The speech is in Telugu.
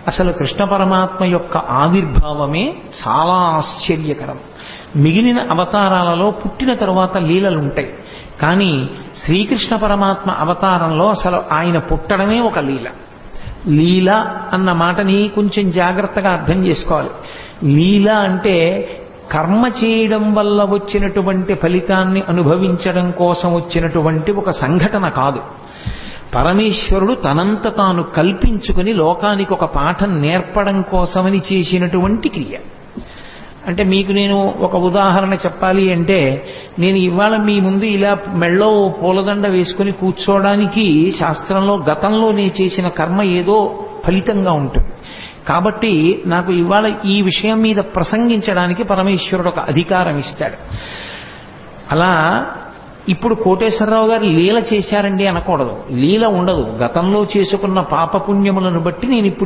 అసలు కృష్ణ పరమాత్మ యొక్క ఆవిర్భావమే చాలా ఆశ్చర్యకరం. మిగిలిన అవతారాలలో పుట్టిన తరువాత లీలలుంటాయి, కానీ శ్రీకృష్ణ పరమాత్మ అవతారంలో అసలు ఆయన పుట్టడమే ఒక లీల. లీల అన్న మాటని కొంచెం జాగ్రత్తగా అర్థం చేసుకోవాలి. లీల అంటే కర్మ చేయడం వల్ల వచ్చినటువంటి ఫలితాన్ని అనుభవించడం కోసం వచ్చినటువంటి ఒక సంఘటన కాదు. పరమేశ్వరుడు తనంత తాను కల్పించుకుని లోకానికి ఒక పాఠం నేర్పడం కోసమని చేసినటువంటి క్రియ. అంటే మీకు నేను ఒక ఉదాహరణ చెప్పాలి అంటే, నేను ఇవాళ మీ ముందు ఇలా మెళ్ళో పూలదండ వేసుకుని కూర్చోవడానికి శాస్త్రంలో గతంలో నేను చేసిన కర్మ ఏదో ఫలితంగా ఉంటుంది. కాబట్టి నాకు ఇవాళ ఈ విషయం మీద ప్రసంగించడానికి పరమేశ్వరుడు ఒక అధికారం ఇస్తాడు. అలా ఇప్పుడు కోటేశ్వరరావు గారు లీల చేశారండి అనకూడదు. లీల ఉండదు. గతంలో చేసుకున్న పాపపుణ్యములను బట్టి నేను ఇప్పుడు